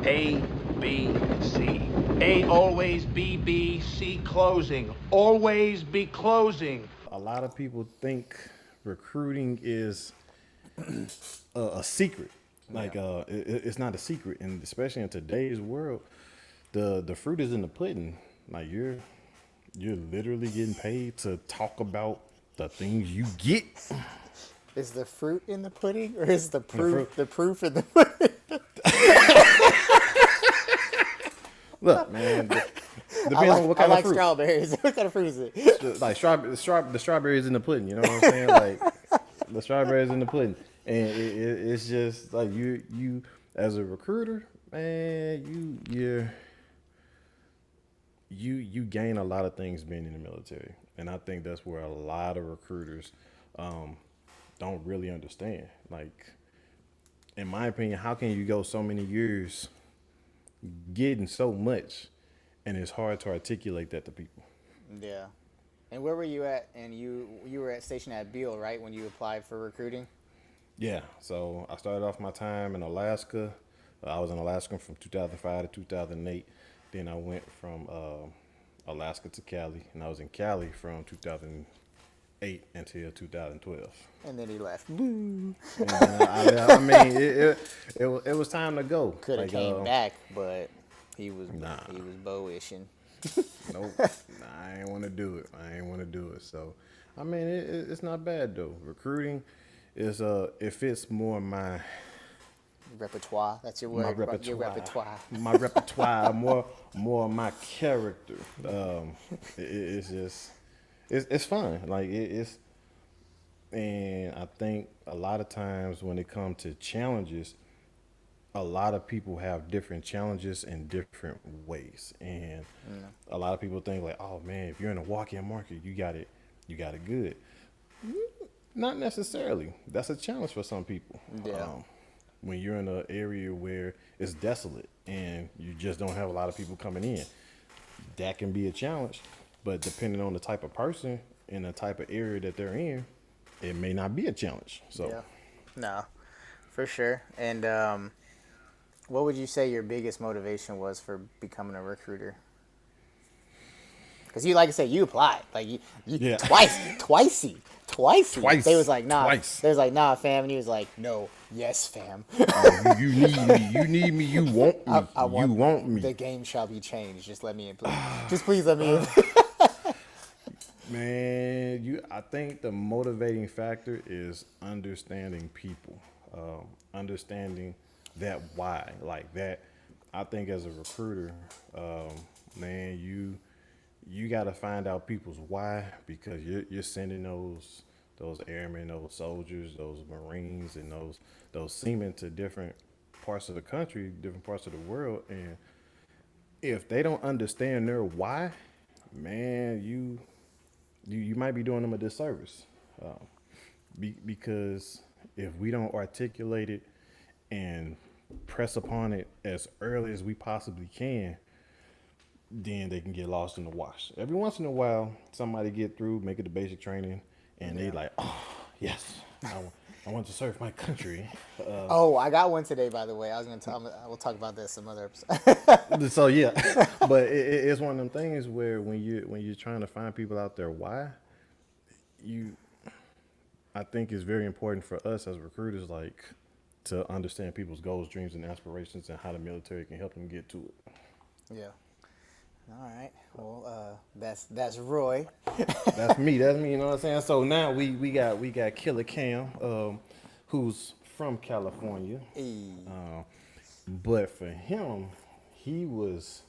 A, B, C. A always B, B, C closing. Always be closing. A lot of people think recruiting is a secret. Yeah. It's not a secret, and especially in today's world, the fruit is in the pudding. Like you're literally getting paid to talk about the things you get. Is the fruit in the pudding, or is the The fruit. proof in the pudding? Look, man, depends I like, on what I kind of like fruit. strawberries. What kind of fruit is it? Like the strawberries in the pudding. You know what I'm saying? Like the strawberries in the pudding, and it's just like you as a recruiter, man, you gain a lot of things being in the military, and I think that's where a lot of recruiters um, don't really understand. Like, in my opinion, how can you go so many years getting so much, and it's hard to articulate that to people? Yeah. And where were you at? And you were at stationed at Beale, right, when you applied for recruiting? Yeah, so I started off my time in Alaska. I was in Alaska from 2005 to 2008. Then I went from Alaska to Cali, and I was in Cali from 2008 until 2012. And then he left. Boo. And I mean, it was time to go. Could have Like, came back, but he was Nah. he was bow-ishing. Nope, I ain't want to do it. I ain't want to do it. So, I mean, it's not bad though. Recruiting is it fits more Repertoire. That's your my word. Your repertoire. my repertoire, more my character. It's just it's fun. Like it's and I think a lot of times when it comes to challenges, a lot of people have different challenges in different ways, and a lot of people think like, oh man, if you're in a walk-in market, you got it good. Not necessarily. That's a challenge for some people. Yeah. When you're in an area where it's desolate and you just don't have a lot of people coming in, that can be a challenge. But depending on the type of person and the type of area that they're in, it may not be a challenge. So, Yeah. No, for sure. And what would you say your biggest motivation was for becoming a recruiter? Because you, like I said, you applied like you Yeah. twice. Twice. They was like, nah. Twice. They was like, nah, fam. And he was like, no, yes, fam. you need me. You need me. You want me. I want, you want me. The game shall be changed. Just let me in, please. Just please let me in. Man, I think the motivating factor is understanding people, understanding that why, like that. I think as a recruiter, man, you got to find out people's why, because you're sending those airmen, those soldiers, those Marines, and those seamen to different parts of the country, different parts of the world, and if they don't understand their why, man, you might be doing them a disservice, because if we don't articulate it and press upon it as early as we possibly can, then they can get lost in the wash. Every once in a while, somebody get through, make it to basic training, and they like, oh yes, I want to serve my country. Oh, I got one today, by the way. I was gonna tell. We'll talk about this some other episode. So yeah, but it's one of them things where when you're trying to find people out there, why I think it's very important for us as recruiters, like, to understand people's goals, dreams, and aspirations, and how the military can help them get to it. Yeah. All right. Well, that's Roy. That's me. That's me. You know what I'm saying? So now we got Killer Cam, who's from California, but for him, he was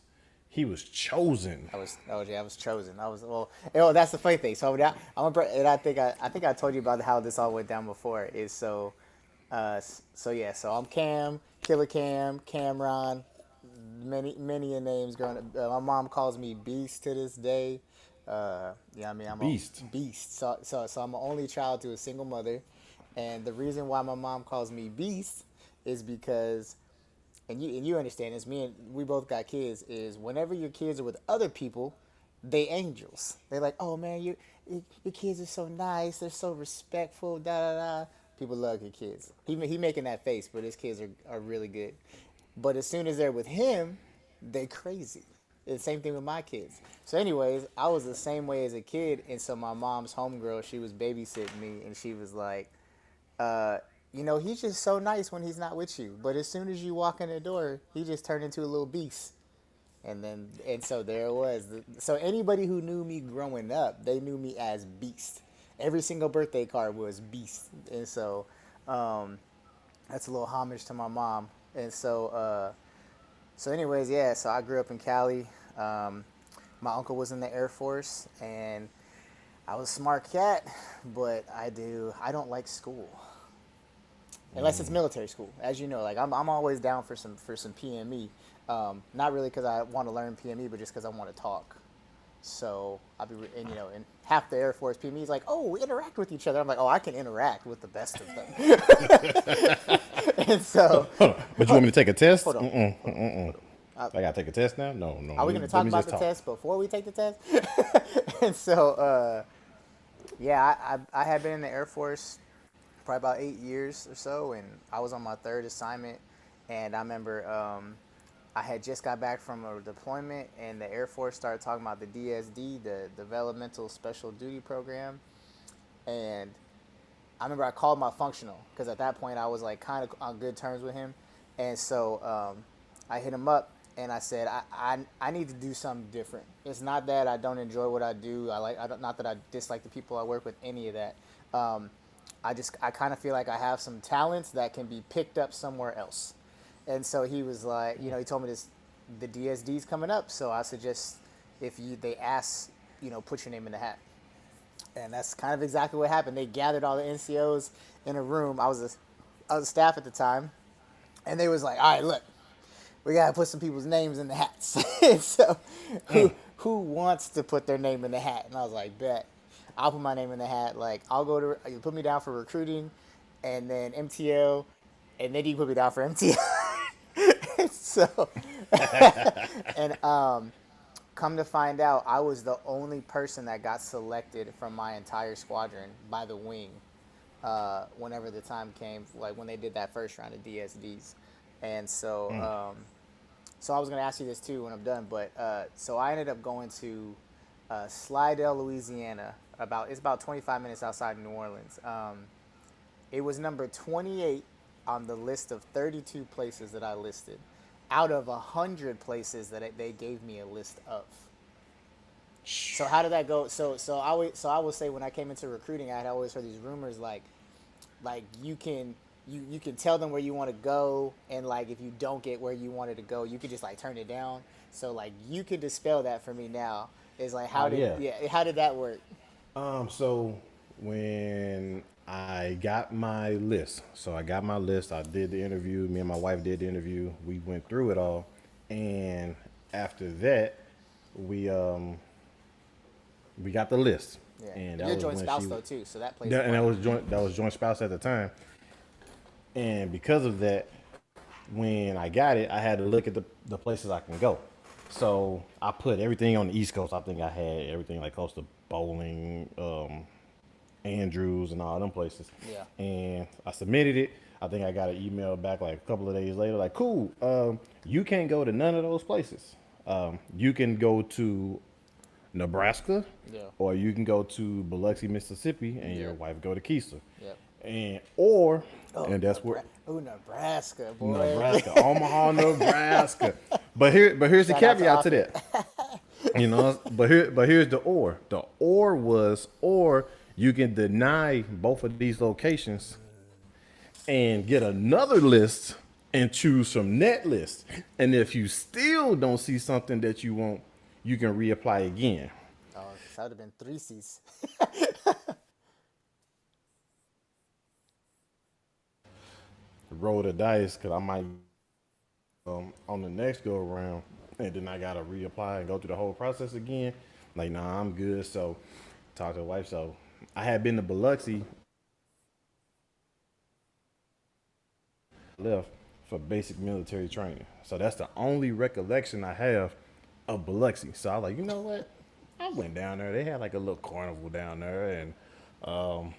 chosen. I was chosen. That's the funny thing. So and I think I told you about how this all went down before. Is so yeah. So I'm Cam, Killer Cam, Cameron, many names growing up. My mom calls me Beast to this day. Yeah, I mean I'm Beast. Beast. So I'm an only child to a single mother, and the reason why my mom calls me Beast is because. And you understand this. We both got kids. Is whenever your kids are with other people, they angels. They're like, oh man, your kids are so nice. They're so respectful. Da da da. People love your kids. He making that face, but his kids are really good. But as soon as they're with him, they crazy. The same thing with my kids. So, anyways, I was the same way as a kid, and so my mom's homegirl, she was babysitting me, and she was like, uh, he's just so nice when he's not with you, but as soon as you walk in the door, he just turned into a little beast. And so there it was. So anybody who knew me growing up, they knew me as Beast. Every single birthday card was Beast, and so um, that's a little homage to my mom. And so anyways, yeah. So I grew up in Cali. My uncle was in the Air Force, and I was a smart cat, but I don't like school unless it's military school. As you know, like I'm always down for some PME. Not really because I want to learn PME, but just because I want to talk. So I'll be, and half the Air Force PME is like, oh, we interact with each other. I'm like, oh, I can interact with the best of them. And so, Hold on. But you want me to take a test? hold on. I gotta take a test now? No, no. Are we going to talk about the test before we take the test? And so, yeah, I had been in the Air Force probably about 8 years or so, and I was on my third assignment. And I remember I had just got back from a deployment, and the Air Force started talking about the DSD, the Developmental Special Duty Program. And I remember I called my functional because at that point I was like kind of on good terms with him. And so I hit him up and I said, I need to do something different. It's not that I don't enjoy what I do. Not that I dislike the people I work with, any of that. I kind of feel like I have some talents that can be picked up somewhere else. And so he was like, he told me the DSD's coming up. So I suggest they ask, put your name in the hat. And that's kind of exactly what happened. They gathered all the NCOs in a room. I was a staff at the time. And they was like, all right, look, we got to put some people's names in the hats. And so who wants to put their name in the hat? And I was like, bet. I'll put my name in the hat. Like, you put me down for recruiting and then MTL, and then you put me down for MTL. So, and come to find out, I was the only person that got selected from my entire squadron by the wing whenever the time came, like when they did that first round of DSDs. And so, so I was going to ask you this too when I'm done, but so I ended up going to Slidell, Louisiana. It's about 25 minutes outside New Orleans. It was number 28 on the list of 32 places that I listed, out of 100 places that they gave me a list of. So how did that go? So I would say when I came into recruiting, I had always heard these rumors like you can tell them where you want to go, and like if you don't get where you wanted to go, you could just like turn it down. So like you could dispel that for me now. Is like how did that work? So when I got my list, I did the interview. Me and my wife did the interview. We went through it all, and after that, we got the list. Yeah. And You're a joint spouse though too, so that plays. And that was joint spouse at the time. And because of that, when I got it, I had to look at the places I can go. So I put everything on the East Coast. I think I had everything like close to Bowling, Andrews, and all them places. Yeah. And I submitted it. I think I got an email back like a couple of days later, like, cool, you can't go to none of those places. You can go to Nebraska, or you can go to Biloxi, Mississippi, and your wife go to Keesler. Yep. And that's where. Oh, Nebraska, boy. Nebraska, Omaha, Nebraska. But here's the caveat to that. But here's the or. The or was, or you can deny both of these locations and get another list and choose from that list. And if you still don't see something that you want, you can reapply again. Oh, that would have been 3 C's. Roll the dice, because I might on the next go around, and then I gotta reapply and go through the whole process again. Like, nah, I'm good. So talk to the wife. So I had been to Biloxi, left for basic military training. So that's the only recollection I have of Biloxi. So I was like, you know what? I went down there. They had like a little carnival down there, and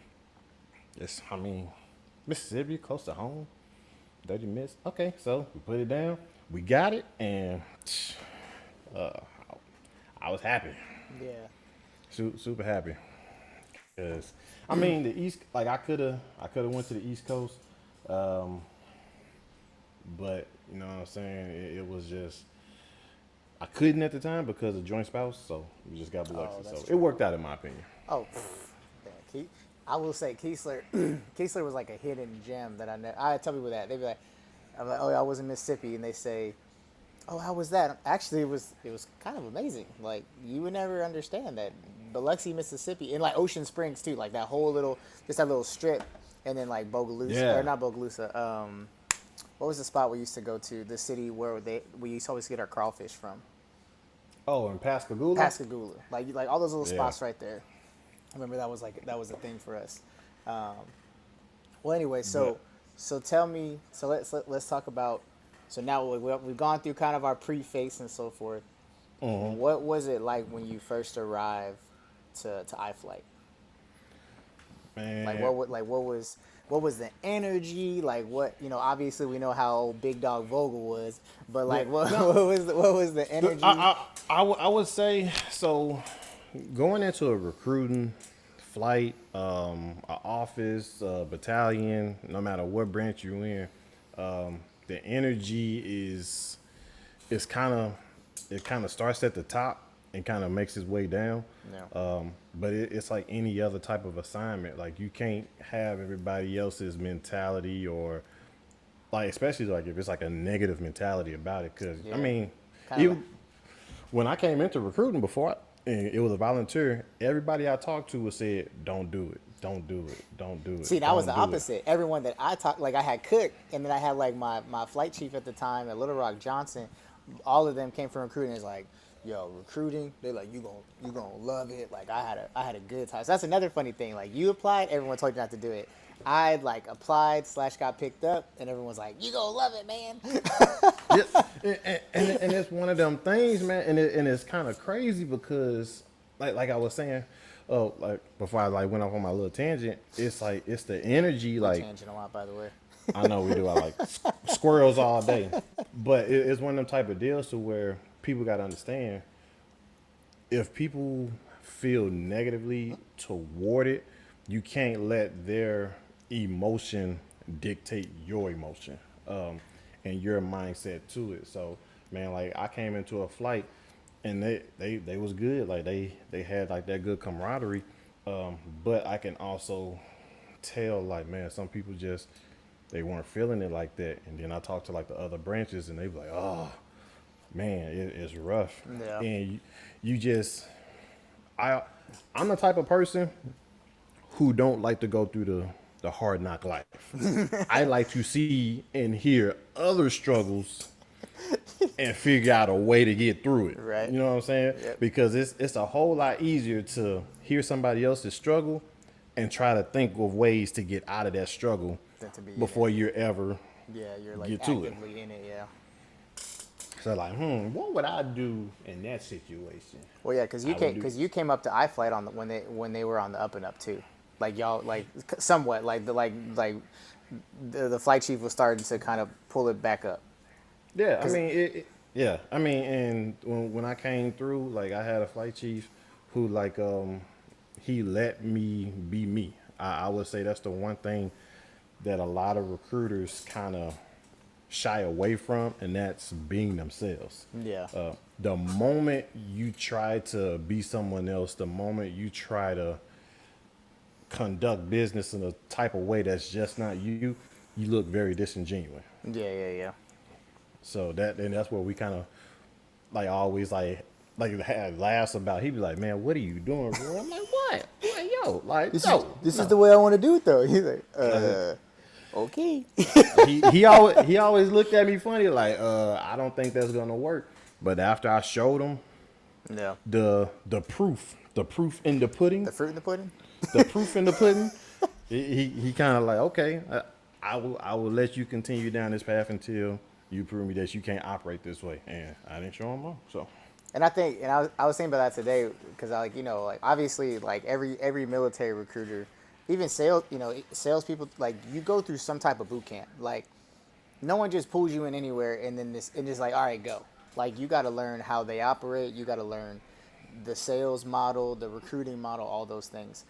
Mississippi, close to home. 30 minutes. Okay, so we put it down. We got it, and uh, I was happy, Yeah. super happy. Cause I mean the East, like I could have went to the East Coast, um, but you know what I'm saying. It was just I couldn't at the time because of joint spouse, so we just got Biloxi. Oh, So that's it true. worked out in my opinion. Oh, yeah, I will say Keesler. Keesler was like a hidden gem that I tell people that they'd be like, I'm like, oh, yeah, I was in Mississippi, and they say, oh, how was that? Actually, it was kind of amazing. Like you would never understand that Biloxi, Mississippi, and like Ocean Springs too. Like that whole little, just that little strip, and then like Bogalusa or Yeah. not Bogalusa. What was the spot we used to go to? The city where we used to always get our crawfish from. Oh, and Pascagoula. Pascagoula, like all those little Yeah. spots right there. I remember that was a thing for us. Well, anyway, But so tell me. So let's talk about. So now we've gone through kind of our preface and so forth. What was it like when you first arrived to iFlight? Like man, what was the energy? Like what obviously we know how Big Dog Vogel was, but like what was the energy? I would say so. Going into a recruiting flight, a office, battalion, no matter what branch you're in, the energy is kind of it kind of starts at the top and kind of makes its way down. Yeah. But it's like any other type of assignment. Like you can't have everybody else's mentality or like especially like if it's like a negative mentality about it. Because I Yeah. mean, Kinda even when I came into recruiting before, and it was a volunteer. Everybody I talked to was said, "Don't do it, don't do it, don't do it." See, that was the don't do it." opposite. Everyone that I talked, like I had Cook, and then I had like my flight chief at the time at Little Rock, Johnson. All of them came from recruiting. It's like, yo, recruiting. They're like, you gonna love it. Like I had a good time. So that's another funny thing. Like you applied, everyone told you not to do it. I like applied / got picked up, and everyone's like, you gonna love it, man. Yeah, and it's one of them things, man. And it's kind of crazy because, like I was saying, like before I like went off on my little tangent, it's like it's the energy, like Tangent a lot, by the way. I know we do. I like squirrels all day, but it's one of them type of deals to where people got to understand if people feel negatively toward it, you can't let their emotion dictate your emotion and your mindset to it. So, man, like I came into a flight and they was good. Like they had like that good camaraderie. But I can also tell like, man, some people just they weren't feeling it like that. And then I talked to like the other branches and they were like, oh man, it's rough. Yeah. And you just I'm the type of person who don't like to go through the hard knock life. I like to see and hear other struggles and figure out a way to get through it. Right. You know what I'm saying? Yep. Because it's a whole lot easier to hear somebody else's struggle and try to think of ways to get out of that struggle Than to be in before you're ever Yeah, you're like get to it. actively in it. Yeah. So like, what would I do in that situation? Well, yeah, because I would do- you came up to iFlight on when they were on the up and up too, like y'all like somewhat like the flight chief was starting to kind of pull it back up. Yeah, I mean, yeah, I mean, and when I came through, like I had a flight chief who like he let me be me. I would say that's the one thing that a lot of recruiters kind of shy away from, and that's being themselves. Yeah. The moment you try to be someone else, the moment you try to conduct business in a type of way that's just not you, you look very disingenuous. Yeah. So that's where we kind of like always like had laughs about. He'd be like, "Man, what are you doing, bro?" I'm like, "What? Like, yo, like This no, is no." the way I want to do it though. He's like, okay. he always looked at me funny, like, I don't think that's gonna work. But after I showed him No. the proof in the pudding, The fruit in the pudding. the proof in the pudding, he kind of like, okay, I will let you continue down this path until you prove me that you can't operate this way. And I didn't show him wrong. So And I think, and I was thinking about that today because I like obviously like every military recruiter, even salespeople, like you go through some type of boot camp. Like no one just pulls you in anywhere and then this and just like, all right, go. Like you got to learn how they operate. You got to learn the sales model, the recruiting model, all those things.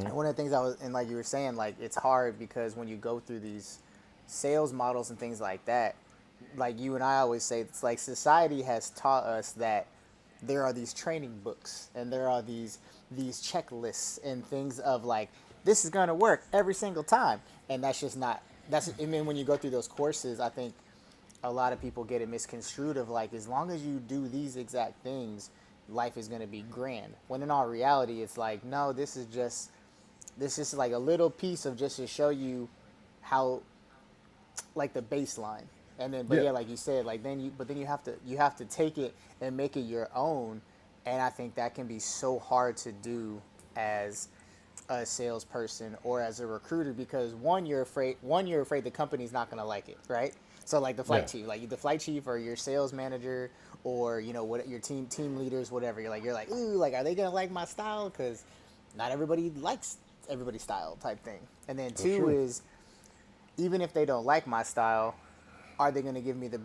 And one of the things I was, and like you were saying, like it's hard because when you go through these sales models and things like that, like you and I always say, it's like society has taught us that there are these training books and there are these checklists and things of like this is going to work every single time, and that's just not. That's I mean, when you go through those courses, I think a lot of people get it misconstrued of like as long as you do these exact things, life is going to be grand. When in all reality, it's like no, this is like a little piece of just to show you how like the baseline, and then but Yeah. yeah, like you said, like then you have to take it and make it your own, and I think that can be so hard to do as a salesperson or as a recruiter because one you're afraid the company's not going to like it, right? So like the flight Yeah. chief, like the flight chief or your sales manager or what your team leaders, whatever, you're like ooh, like are they going to like my style, because not everybody likes everybody's style type thing. And then For two sure. is even if they don't like my style, are they going to give me